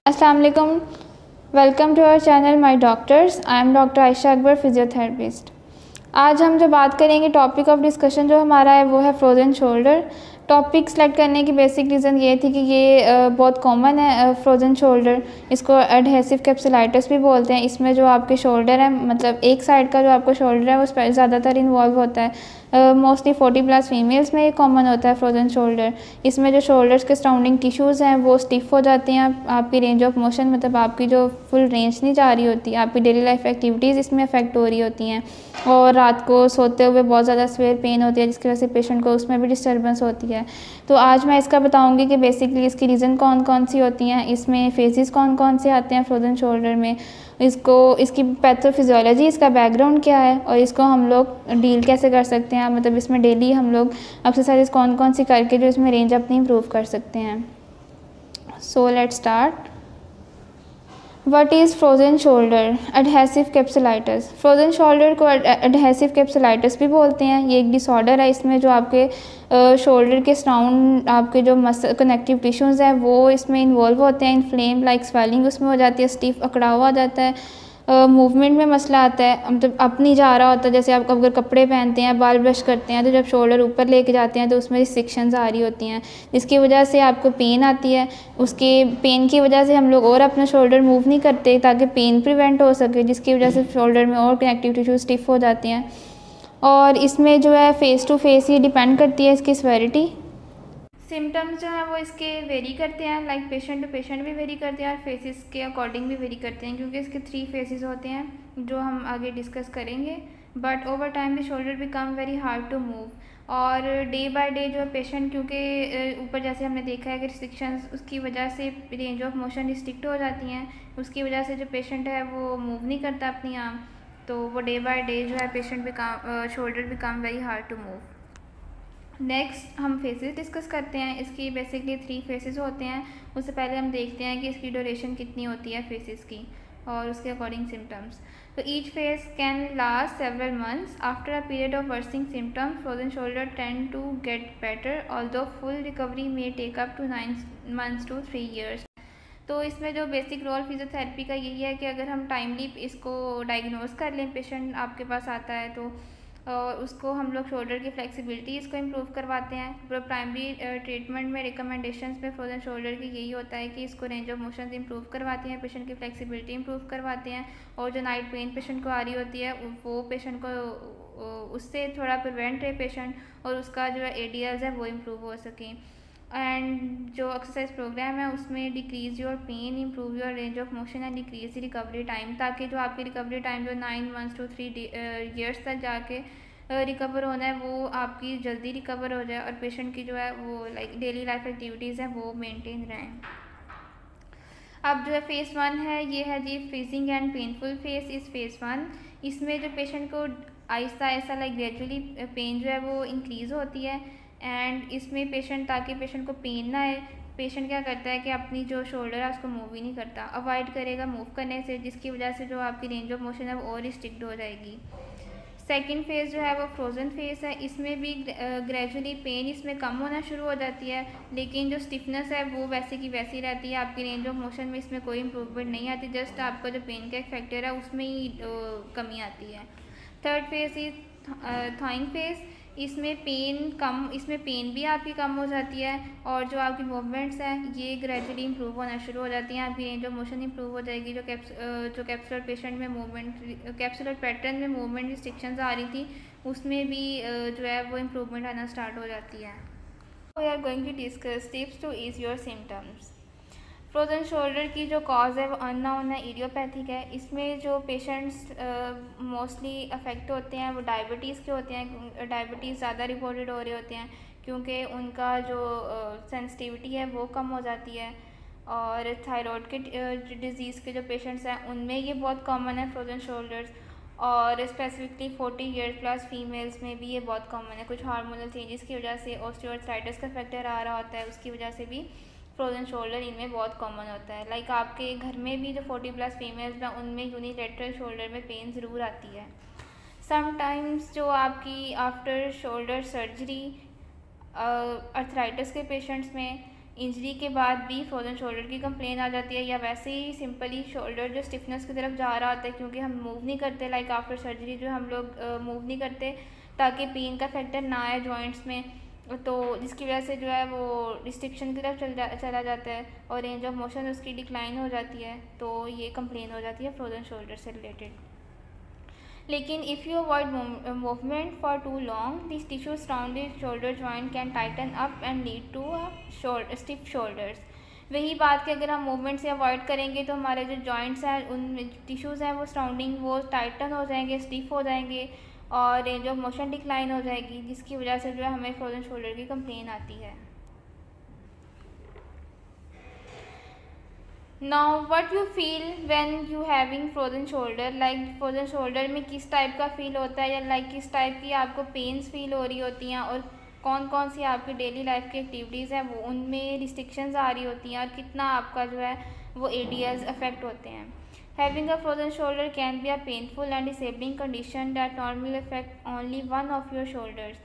अस्सलाम वालेकुम। Welcome to our channel my doctors. I am doctor Ayesha Akbar, physiotherapist. आज हम जो बात करेंगे, टॉपिक ऑफ डिस्कशन जो हमारा है वो है फ्रोज़न शोल्डर। टॉपिक सेलेक्ट करने की बेसिक रीज़न ये थी कि ये बहुत कॉमन है फ्रोज़न शोल्डर। इसको एडहेसिव कैप्सुलाइटिस भी बोलते हैं। इसमें जो आपके शोल्डर है, मतलब एक साइड का जो आपका शोल्डर है वो ज़्यादातर इन्वॉल्व होता है। मोस्टली 40+ फीमेल्स में ये कॉमन होता है फ्रोज़न शोल्डर। इसमें जो शोल्डर्स के सराउंडिंग टिश्यूज़ हैं वो स्टिफ हो जाती हैं। आपकी रेंज ऑफ मोशन, मतलब आपकी जो फुल रेंज नहीं जा रही होती, आपकी डेली लाइफ एक्टिविटीज़ इसमें अफेक्ट हो रही होती हैं। और रात को सोते हुए बहुत ज़्यादा सिवियर पेन होती है, जिसकी वजह से पेशेंट को उसमें भी डिस्टर्बेंस होती है। तो आज मैं इसका बताऊंगी कि बेसिकली इसकी रीज़न कौन कौन सी होती हैं, इसमें फेजेस कौन कौन से आते हैं फ्रोज़न शोल्डर में, इसकी पैथोफिजियोलॉजी, इसका बैकग्राउंड क्या है, और इसको हम लोग डील कैसे कर सकते हैं। मतलब इसमें डेली हम लोग एक्सरसाइज कौन कौन सी करके जो इसमें रेंज अपनी इम्प्रूव कर सकते हैं। So let's start. What is frozen shoulder adhesive capsulitis. Frozen shoulder को एडहेसिव कैप्सुलाइटिस भी बोलते हैं। ये एक डिसऑर्डर है। इसमें जो आपके शोल्डर के सराउंड आपके जो मसल कनेक्टिव टिश्यूज़ हैं वो इसमें इन्वॉल्व होते हैं। इन्फ्लेम लाइक स्वेलिंग उसमें हो जाती है, स्टिफ अकड़ा हुआ जाता है, मूवमेंट में मसला आता है, मतलब अप नहीं जा रहा होता। जैसे आप अगर कपड़े पहनते हैं, बाल ब्रश करते हैं, तो जब शोल्डर ऊपर लेके जाते हैं तो उसमें रिस्ट्रिक्शंस आ रही होती हैं, जिसकी वजह से आपको पेन आती है। उसके पेन की वजह से हम लोग और अपना शोल्डर मूव नहीं करते ताकि पेन प्रिवेंट हो सके, जिसकी वजह से शोल्डर में और कनेक्टिव टिश्यू स्टिफ हो जाती हैं। और इसमें जो है फेस टू फेस ही डिपेंड करती है इसकी सेवेरिटी। सिम्टम्स जो हैं वो इसके वेरी करते हैं, लाइक पेशेंट टू पेशेंट भी वेरी करते हैं और फेसेस के अकॉर्डिंग भी वेरी करते हैं, क्योंकि इसके 3 फेसेस होते हैं जो हम आगे डिस्कस करेंगे। But over time the shoulder become very hard to move. और डे बाय डे जो है पेशेंट, क्योंकि ऊपर जैसे हमने देखा है कि रिस्ट्रिक्शंस, उसकी वजह से रेंज ऑफ मोशन रिस्ट्रिक्ट हो जाती हैं। उसकी वजह से जो पेशेंट है वो मूव नहीं करता अपनी आर्म, तो वो डे बाय डे जो है patient shoulder become very hard to move. Next हम फेसेस डिस्कस करते हैं। इसकी बेसिकली 3 फेसेस होते हैं। उससे पहले हम देखते हैं कि इसकी ड्यूरेशन कितनी होती है फेसेस की और उसके अकॉर्डिंग सिम्टम्स। तो each phase can last several months. After a period of worsening symptoms frozen shoulder tend to get better, although full recovery may take up to 9 months to 3 years। तो इसमें जो basic role physiotherapy का यही है कि अगर हम timely इसको डायग्नोज कर लें, पेशेंट आपके पास आता है तो उसको हम लोग शोल्डर की फ्लेक्सिबिलिटी इसको इम्प्रूव करवाते हैं। प्राइमरी ट्रीटमेंट में रिकमेंडेशंस में फ्रोजन शोल्डर की यही होता है कि इसको रेंज ऑफ मोशन इम्प्रूव करवाते हैं, पेशेंट की फ्लेक्सिबिलिटी इम्प्रूव करवाते हैं, और जो नाइट पेन पेशेंट को आ रही होती है वो पेशेंट को उससे थोड़ा प्रिवेंट रहे पेशेंट, और उसका जो ADLs है वो इम्प्रूव हो सकें। एंड जो एक्सरसाइज प्रोग्राम है उसमें decrease your pain, improve your range of motion and decrease recovery time, ताकि जो आपकी रिकवरी टाइम जो 9 months to 3 years तक जाके रिकवर होना है वो आपकी जल्दी रिकवर हो जाए, और पेशेंट की जो है वो लाइक डेली लाइफ एक्टिविटीज़ हैं वो मेंटेन रहें। अब जो है फेज़ 1 है, ये है जी फ्रीजिंग एंड पेनफुल फेस इस फेज़ 1। इसमें जो पेशेंट को Aahista Aahista like gradually pen जो है वो इंक्रीज़ होती है। एंड इसमें पेशेंट, ताकि पेशेंट को पेन ना आए, पेशेंट क्या करता है कि अपनी जो शोल्डर है उसको मूव ही नहीं करता, अवॉइड करेगा मूव करने से, जिसकी वजह से जो आपकी रेंज ऑफ मोशन है वो और रिस्ट्रिक्ट हो जाएगी। सेकेंड फेज़ जो है वो फ्रोज़न फेज़ है। इसमें भी ग्रेजुअली पेन इसमें कम होना शुरू हो जाती है, लेकिन जो स्टिफनेस है वो वैसे की वैसी रहती है। आपकी रेंज ऑफ मोशन में इसमें कोई इम्प्रूवमेंट नहीं आती, जस्ट आपका जो पेन का एक फैक्टर है उसमें ही कमी आती है। Third phase is थॉइंग phase. इसमें पेन भी आपकी कम हो जाती है, और जो आपकी मूवमेंट्स हैं ये ग्रेजुअली इंप्रूव होना शुरू हो जाती हैं। आपकी रेंज ऑफ मोशन इंप्रूव हो जाएगी। जो कैप्सुलर पेशेंट में मूवमेंट, कैप्सुलर पैटर्न में मूवमेंट रिस्ट्रिक्शंस आ रही थी, उसमें भी जो है वो इम्प्रूवमेंट आना स्टार्ट हो जाती है। We are going to discuss tips to ease your symptoms. Frozen shoulder की जो कॉज है वो अननोन है, इडियोपैथिक है। इसमें जो पेशेंट्स मोस्टली अफेक्ट होते हैं वो डायबिटीज़ के होते हैं। डायबिटीज़ ज़्यादा रिपोर्टेड हो रहे होते हैं क्योंकि उनका जो सेंसिटिविटी है वो कम हो जाती है। और थायराइड के डिज़ीज़ के जो पेशेंट्स हैं उनमें ये बहुत कॉमन है फ्रोज़न शोल्डर्स, और स्पेसिफिकली 40 years प्लस फीमेल्स में भी ये बहुत कॉमन है। कुछ हार्मोनल चेंजेस की वजह से ऑस्टियोआर्थराइटिस का फैक्टर आ रहा होता है, उसकी वजह से भी फ्रोज़न शोल्डर इनमें बहुत कॉमन होता है। लाइक आपके घर में भी जो 40+ फीमेल्स हैं उनमें यूनिलेटरल शोल्डर में पेन ज़रूर आती है। समटाइम्स जो आपकी आफ्टर शोल्डर सर्जरी अर्थराइटिस के पेशेंट्स में इंजरी के बाद भी फ्रोजन शोल्डर की कंप्लेन आ जाती है, या वैसे ही सिंपली शोल्डर जो स्टिफनेस की तरफ जा रहा होता है क्योंकि हम मूव नहीं करते, लाइक आफ्टर सर्जरी जो हम लोग मूव नहीं करते ताकि पेन का फैक्टर ना आए जॉइंट्स में, तो जिसकी वजह से जो है वो रिस्ट्रिक्शन की तरफ चला जाता है और रेंज ऑफ मोशन उसकी डिक्लाइन हो जाती है, तो ये कंप्लेन हो जाती है फ्रोजन शोल्डर से रिलेटेड। लेकिन if you avoid movement for too long, this tissue surrounding shoulder joint can tighten up and lead to stiff shoulders. वही बात कि अगर हम मूवमेंट से अवॉइड करेंगे तो हमारे जो जॉइंट्स हैं, उन टिश्यूज़ हैं वो सराउंडिंग वो टाइटन हो जाएंगे, स्टिफ हो जाएंगे और रेंज ऑफ मोशन डिक्लाइन हो जाएगी, जिसकी वजह से जो है हमें फ्रोजन शोल्डर की कंप्लेन आती है। Now what you feel when you having frozen shoulder, like frozen shoulder में किस टाइप का फील होता है, या लाइक किस टाइप की आपको पेन्स फील हो रही होती हैं, और कौन कौन सी आपकी डेली लाइफ की एक्टिविटीज़ हैं वो उनमें रिस्ट्रिक्शंस आ रही होती हैं, और कितना आपका जो है वो एरियाज अफेक्ट होते हैं। Having a frozen shoulder can be a painful and disabling condition that normally affect only one of your shoulders.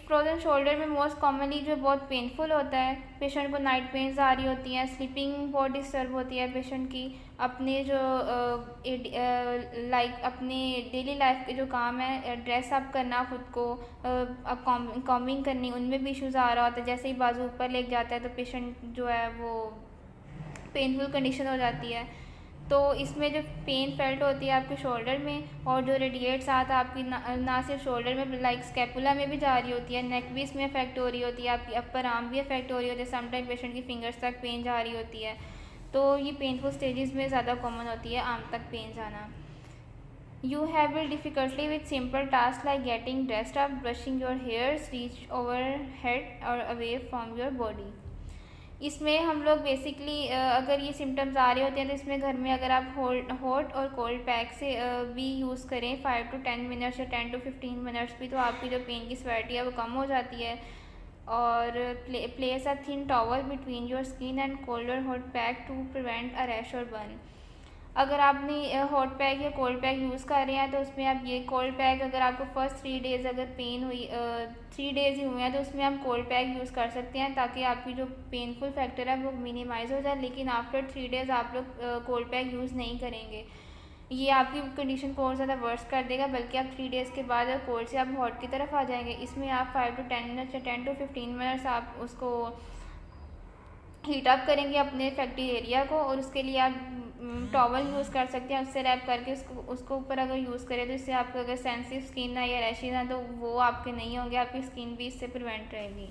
Frozen shoulder में मोस्ट कॉमनली जो बहुत पेनफुल होता है, पेशेंट को नाइट पेन्स आ रही होती हैं, स्लीपिंग बहुत डिस्टर्ब होती है पेशेंट की, अपने जो लाइक अपने डेली लाइफ के जो काम है, ड्रेस अप करना खुद को, कॉम्बिंग करनी, उनमें भी इश्यूज़ आ रहा होता है। जैसे ही बाजू ऊपर लेके जाता है तो पेशेंट जो है वो पेनफुल कंडीशन हो जाती है। तो इसमें जो पेन फेल्ट होती है आपके शोल्डर में, और जो रेडिएट साथ आपकी ना सिर्फ शोल्डर में लाइक स्कैपुला में भी जा रही होती है, नेक भी इसमें अफेक्ट हो रही होती है, आपकी अपर आर्म भी अफेक्ट हो रही होती है, समटाइम पेशेंट की फिंगर्स तक पेन जा रही होती है। तो ये पेनफुल स्टेजेस में ज़्यादा कॉमन होती है आर्म तक पेन जाना। You have a difficulty with simple tasks like getting dressed up, brushing your hairs, reach overhead or away from your body. इसमें हम लोग बेसिकली अगर ये सिम्टम्स आ रहे होते हैं तो इसमें घर में अगर आप हॉट और कोल्ड पैक से भी यूज़ करें 5 to 10 मिनट्स या 10 to 15 मिनट्स भी, तो आपकी जो पेन की सेवेरिटी है वो कम हो जाती है। और place a thin towel between your skin and cold और hot pack to prevent a rash और बर्न। अगर आपने हॉट पैक या कोल्ड पैक यूज़ कर रहे हैं तो उसमें आप ये कोल्ड पैक, अगर आपको फर्स्ट 3 डेज़ अगर पेन हुई 3 डेज़ ही हुए हैं तो उसमें आप कोल्ड पैक यूज़ कर सकते हैं ताकि आपकी जो पेनफुल फैक्टर है वो मिनिमाइज़ हो जाए। लेकिन आफ्टर 3 डेज़ आप लोग कोल्ड पैक यूज़ नहीं करेंगे, ये आपकी कंडीशन को और ज़्यादा वर्स कर देगा, बल्कि आप 3 डेज़ के बाद कोल्ड से आप हॉट की तरफ आ जाएंगे। इसमें आप 5 to 10 मिनट्स या 10 to 15 मिनट्स आप उसको हीट अप करेंगे अपने इफेक्टिव एरिया को, और उसके लिए आप टॉवल यूज़ कर सकते हैं, उससे रैप करके उसको ऊपर अगर यूज़ करें तो इससे आपको अगर सेंसिटिव स्किन है या रैशेज हैं तो वो आपके नहीं होंगे, आपकी स्किन भी इससे प्रिवेंट रहेगी।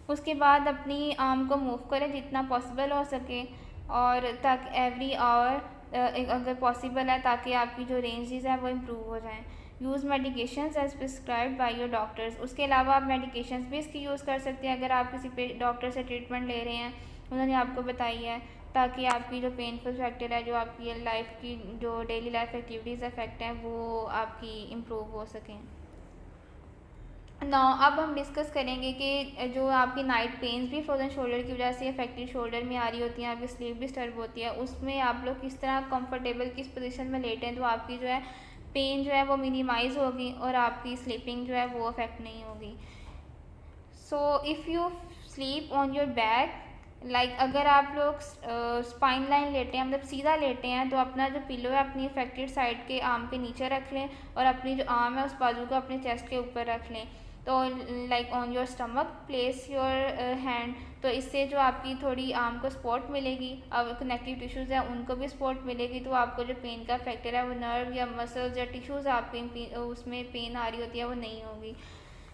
उसके बाद अपनी आर्म को मूव करें जितना पॉसिबल हो सके, और ताकि एवरी आवर अगर पॉसिबल है ताकि आपकी जो रेंजेस है वो इम्प्रूव हो जाएँ। Use medications as prescribed by your doctors. उसके अलावा आप मेडिकेशंस भी इसकी यूज़ कर सकते हैं अगर आप किसी डॉक्टर से ट्रीटमेंट ले रहे हैं, उन्होंने आपको बताई है, ताकि आपकी जो पेनफुल फैक्टर है, जो आपकी लाइफ की जो डेली लाइफ एक्टिविटीज़ अफेक्ट हैं वो आपकी इम्प्रूव हो सकें। नाउ अब हम डिस्कस करेंगे कि जो आपकी नाइट पेन्स भी फ्रोजन शोल्डर की वजह से अफेक्टेड शोल्डर में आ रही होती हैं, आपकी स्लीप डिस्टर्ब होती है, उसमें आप लोग किस तरह कंफर्टेबल किस पोजीशन में लेटें तो आपकी जो है पेन जो है वो मिनिमाइज़ होगी और आपकी स्लीपिंग जो है वो अफेक्ट नहीं होगी। So if you sleep on your back, like अगर आप लोग स्पाइन लाइन लेटे हैं, मतलब सीधा लेटे हैं, तो अपना जो पिलो है अपनी अफेक्टेड साइड के आर्म के नीचे रख लें और अपनी जो आर्म है उस बाजू को अपने चेस्ट के ऊपर रख लें। तो like on your stomach place your hand, तो इससे जो आपकी थोड़ी आर्म को सपोर्ट मिलेगी, अब कनेक्टिव टिश्यूज़ हैं उनको भी सपोर्ट मिलेगी, तो आपको जो पेन का फैक्टर है वो नर्व या मसल्स या टिश्यूज़ आपके उसमें पेन आ रही होती है वो नहीं होगी।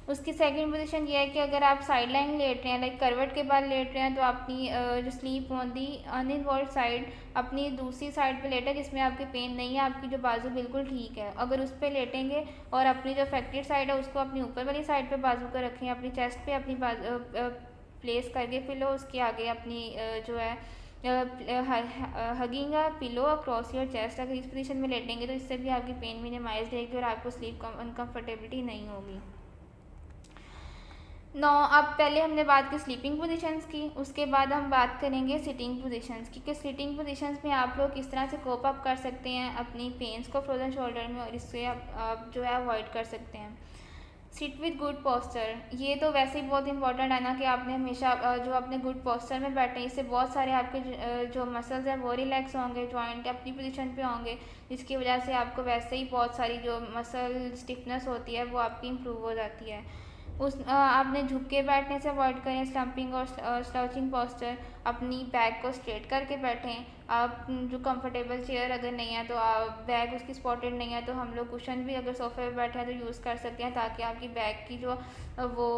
उसकी सेकंड पोजीशन ये है कि अगर आप साइड लाइन लेट रहे हैं, लाइक करवट के बाद लेट रहे हैं, तो अपनी जो sleep on the uninvolved side, अपनी दूसरी साइड पे लेटें जिसमें आपकी पेन नहीं है, आपकी जो बाजू बिल्कुल ठीक है, अगर उस पर लेटेंगे और अपनी जो अफेक्टेड साइड है उसको अपनी ऊपर वाली साइड पे बाजू को रखें, अपनी चेस्ट पे अपनी प्लेस करके पिलो उसके आगे अपनी जो है hugging pillow across your chest, अगर इस पोजीशन में लेटेंगे तो इससे भी आपकी पेन मिनिमाइज रहेगी और आपको स्लीप अनकम्फर्टेबिलिटी नहीं होगी। अब पहले हमने बात की स्लीपिंग पोजीशंस की, उसके बाद हम बात करेंगे सिटिंग पोजीशंस की, कि सिटिंग पोजीशंस में आप लोग किस तरह से कोप अप कर सकते हैं अपनी पेन्स को फ्रोजन शोल्डर में, और इससे आप जो है अवॉइड कर सकते हैं। सिट विद गुड पोस्चर, ये तो वैसे ही बहुत इंपॉर्टेंट है ना कि आपने हमेशा जो अपने गुड पोस्चर में बैठे हैं, इससे बहुत सारे आपके जो मसल्स हैं वो रिलैक्स होंगे, जॉइंट अपनी पोजीशन पे होंगे, जिसकी वजह से आपको वैसे ही बहुत सारी जो मसल स्टिफनेस होती है वो आपकी इम्प्रूव हो जाती है। आपने झुक के बैठने से अवॉइड करें स्लंपिंग और स्लाउचिंग पोस्चर। अपनी बैक को स्ट्रेट करके बैठें। आप जो कंफर्टेबल चेयर अगर नहीं है तो आप बैक उसकी स्पॉटेड नहीं है तो हम लोग कुशन भी अगर सोफे पे बैठे हैं तो यूज़ कर सकते हैं, ताकि आपकी बैक की जो वो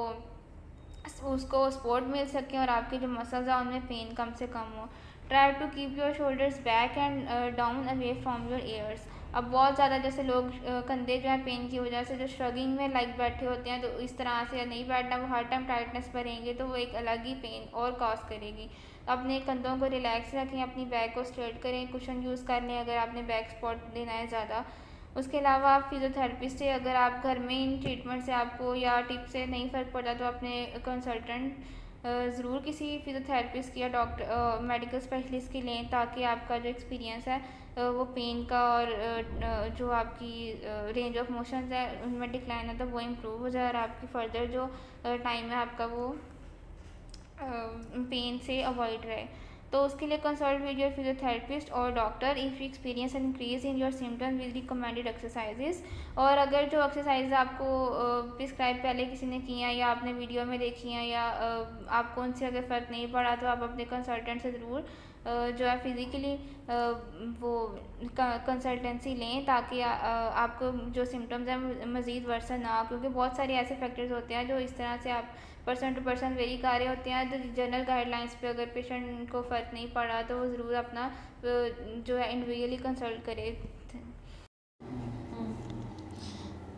उसको सपोर्ट मिल सके और आपके जो मसल्स हैं उनमें पेन कम से कम हो। Try to keep your shoulders back and down away from your ears. अब बहुत ज़्यादा जैसे लोग कंधे जो है पेन की वजह से जो श्रगिंग में लाइक बैठे होते हैं, तो इस तरह से नहीं बैठना, वो हर टाइम टाइटनेस पर रहेंगे तो वो एक अलग ही पेन और कॉज करेगी। अपने कंधों को रिलैक्स रखें, अपनी बैक को स्ट्रेट करें, कुशन यूज़ कर लें अगर आपने बैक सपोर्ट देना है ज़्यादा। उसके अलावा आप फिजियोथेरेपिस्ट से अगर आप घर में इन ट्रीटमेंट से आपको या टिप से नहीं फ़र्क पड़ता तो अपने कंसल्टेंट ज़रूर किसी फिजियोथेरेपिस्ट की या डॉक्टर मेडिकल स्पेशलिस्ट की लें, ताकि आपका जो एक्सपीरियंस है वो पेन का और जो आपकी रेंज ऑफ मोशंस है उनमें डिक्लाइन है तो वो इम्प्रूव हो जाए और आपकी फर्दर जो टाइम है आपका वो पेन से अवॉइड रहे। तो उसके लिए कंसल्ट विद योर फिजियोथेरेपिस्ट और doctor if you experience an increase in your symptoms with recommended exercises. और अगर जो एक्सरसाइज आपको प्रिस्क्राइब पहले किसी ने की हैं या आपने वीडियो में देखी हैं या आपको उनसे अगर फ़र्क नहीं पड़ा तो आप अपने कंसल्टेंट से ज़रूर जो है फिज़िकली वो कंसल्टेंसी लें, ताकि आपको जो सिम्टम्स हैं मज़ीद वर्सन ना हो, क्योंकि बहुत सारे ऐसे फैक्टर्स होते हैं जो इस तरह से आप पर्सन टू पर्सन वेरी कर रहे होते हैं। तो जनरल गाइडलाइंस पे अगर पेशेंट को फ़र्क नहीं पड़ा तो वो ज़रूर अपना जो है इंडिविजुअली कंसल्ट करे।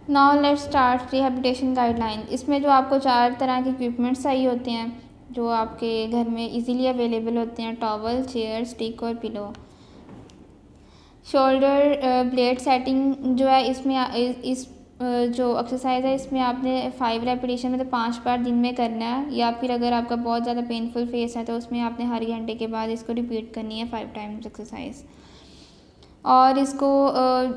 Now let's start rehabilitation guideline. इसमें जो आपको 4 तरह के इक्विपमेंट्स चाहिए होते हैं जो आपके घर में इजीली अवेलेबल होते हैं: टॉवल, चेयर, स्टिक और पिलो। शोल्डर ब्लेड सेटिंग जो है इसमें इस जो एक्सरसाइज है इसमें आपने 5 रेपिटेशन मतलब 5 बार दिन में करना है, या फिर अगर आपका बहुत ज़्यादा पेनफुल फेस है तो उसमें आपने हर घंटे के बाद इसको रिपीट करनी है 5 टाइम्स एक्सरसाइज। और इसको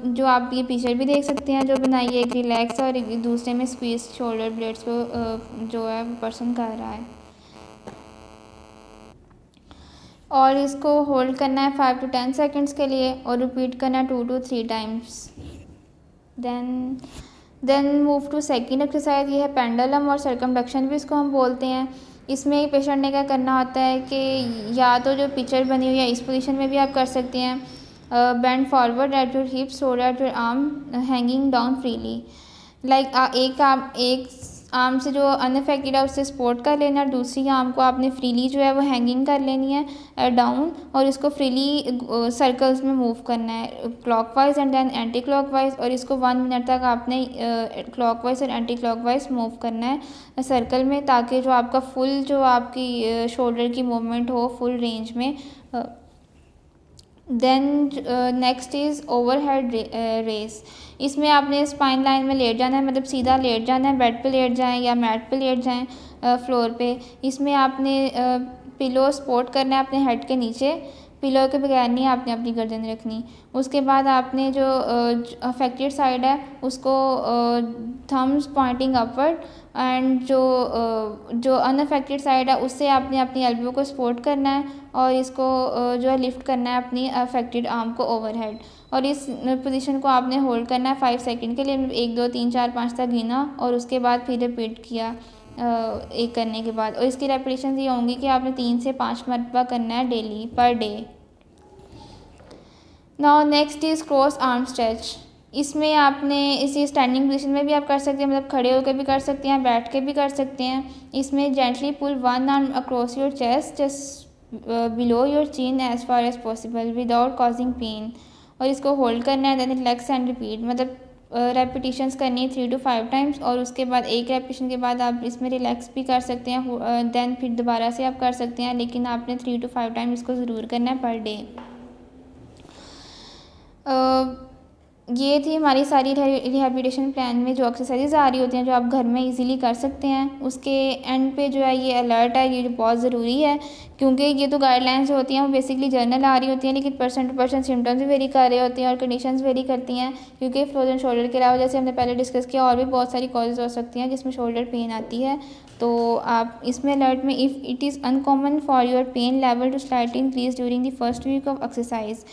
जो आप ये पिक्चर भी देख सकते हैं जो बनाई है, एक रिलैक्स और एक दूसरे में स्क्वीज शोल्डर ब्लेड्स को जो है पर्सन कर रहा है। और इसको होल्ड करना है 5 to 10 सेकेंड्स के लिए और रिपीट करना है 2 to 3 times. Then move to second exercise, ये है पेंडुलम और सर्कमडक्शन भी इसको हम बोलते हैं। इसमें पेशेंट ने क्या करना होता है कि या तो जो पिक्चर बनी हुई है इस पोजीशन में भी आप कर सकते हैं, bend forward at your hips so that your arm hanging down freely. Like एक आर्म से जो अनअफेक्टेड है उससे सपोर्ट कर लेना, दूसरी आर्म को आपने फ्रीली जो है वो हैंगिंग कर लेनी है डाउन, और इसको फ्रीली सर्कल्स में मूव करना है clockwise and then anti clockwise, और इसको 1 मिनट तक आपने क्लॉकवाइज और एंटी क्लॉकवाइज मूव करना है सर्कल में, ताकि जो आपका फुल जो आपकी शोल्डर की मूवमेंट हो फुल रेंज में। Then next is overhead reach. इसमें आपने स्पाइन लाइन में लेट जाना है, मतलब सीधा लेट जाना है, बेड पे लेट जाएं या मैट पे लेट जाएं फ्लोर पे। इसमें आपने पिलो सपोर्ट करना है अपने हेड के नीचे, पिलो के बगैर नहीं आपने अपनी गर्दन रखनी। उसके बाद आपने जो अफेक्टेड साइड है उसको थम्स पॉइंटिंग अपवर्ड एंड जो अनअफेक्टेड साइड है उससे आपने अपनी एल्बो को सपोर्ट करना है और इसको जो है लिफ्ट करना है अपनी अफेक्टेड आर्म को ओवरहेड, और इस पोजीशन को आपने होल्ड करना है 5 सेकंड के लिए, 1 2 3 4 5 तक गिना और उसके बाद फिर रिपीट किया एक करने के बाद। और इसकी रेपिटेशन ये होंगी कि आपने 3 से 5 मरतबा करना है daily per day. Now next is cross arm stretch. इसमें आपने इसी स्टैंडिंग पोजीशन में भी आप कर सकते हैं, मतलब खड़े होकर भी कर सकते हैं, बैठ के भी कर सकते हैं। इसमें gently pull 1 arm across your chest just below your chin as far as possible without causing pain, और इसको होल्ड करना है, देन रिलैक्स एंड रिपीट, मतलब रेपिटेशंस करनी है 3 to 5 टाइम्स, और उसके बाद एक रेपिटेशन के बाद आप इसमें रिलैक्स भी कर सकते हैं, देन फिर दोबारा से आप कर सकते हैं, लेकिन आपने 3 to 5 टाइम इसको ज़रूर करना है पर डे। ये थी हमारी सारी रिहैबिलिटेशन प्लान में जो एक्सरसाइजेज आ रही होती हैं जो आप घर में इजीली कर सकते हैं। उसके एंड पे जो है ये अलर्ट है, ये जो बहुत ज़रूरी है, क्योंकि ये तो गाइडलाइंस होती हैं वो बेसिकली जर्नल आ रही होती हैं, लेकिन पर्सन टू पर्सन सिम्टम्स भी वेरी कर रहे होते हैं और कंडीशंस वेरी करती हैं। क्योंकि फ्रोजन शोल्डर के अलावा जैसे हमने पहले डिस्कस किया और भी बहुत सारी कॉजेज़ हो सकती हैं जिसमें शोल्डर पेन आती है। तो आप इसमें अलर्ट में, if it is uncommon for your pain level to slightly increase during the first week of exercise.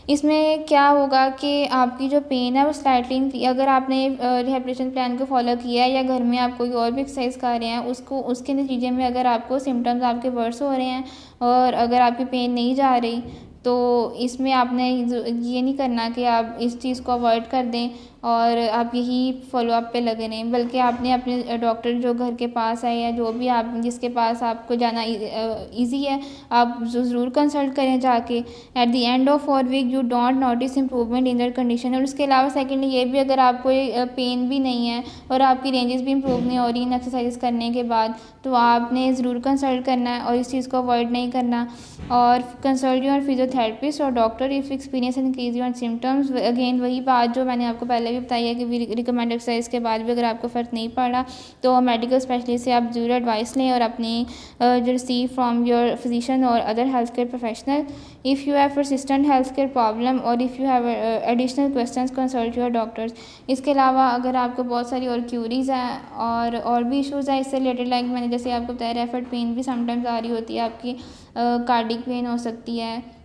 इसमें क्या होगा कि आपकी जो पेन है वो स्लाइटली, अगर आपने रिहैबिलिटेशन प्लान को फॉलो किया है या घर में आप कोई और भी एक्सरसाइज कर रहे हैं उसके नतीजे में अगर आपको सिम्टम्स आपके वर्स हो रहे हैं और अगर आपकी पेन नहीं जा रही, तो इसमें आपने ये नहीं करना कि आप इस चीज़ को अवॉइड कर दें और आप यही फॉलोअप पे लगे रहें, बल्कि आपने अपने डॉक्टर जो घर के पास है या जो भी आप जिसके पास आपको जाना इजी है, आप ज़रूर कंसल्ट करें जाके। At the end of 4 week you don't notice improvement in their condition. और उसके अलावा सेकेंडली ये भी, अगर आपको पेन भी नहीं है और आपकी रेंजेस भी इम्प्रूव नहीं हो रही इन एक्सरसाइज करने के बाद, तो आपने ज़रूर कंसल्ट करना है और इस चीज़ को अवॉइड नहीं करना। और कंसल्ट योर फिजियोथेरेपिस्ट और doctor if experience increase your symptoms. Again वही बात जो मैंने आपको पहले भी बताई है कि रिकमेंड एक्सरसाइज के बाद भी अगर आपको फ़र्क नहीं पड़ा तो मेडिकल स्पेशलिस्ट से आप ज़रूर एडवाइस लें और अपनी जो रिसीव फ्रॉम योर फिजिशियन और other health care professional. If you have persistent health care problem और if you have additional questions consult your doctors. इसके अलावा अगर आपको बहुत सारी और क्यूरीज़ हैं और भी इशूज़ हैं इससे रिलेटेड, लाइक मैंने जैसे आपको बताया रेफर्ड पेन भी समटाइम्स आ रही होती है, आपकी कार्डिक पेन हो सकती है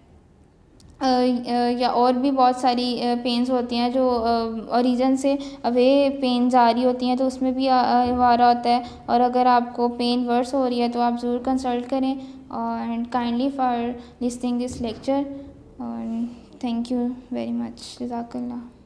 या और भी बहुत सारी पेन्स होती हैं जो ओरिजिन से अवे पेन्स आ रही होती हैं, तो उसमें भी आ रहा होता है। और अगर आपको पेन वर्स हो रही है तो आप ज़रूर कंसल्ट करें। And kindly for listening this lecture और थैंक यू वेरी मच। जज़ाकल्लाह।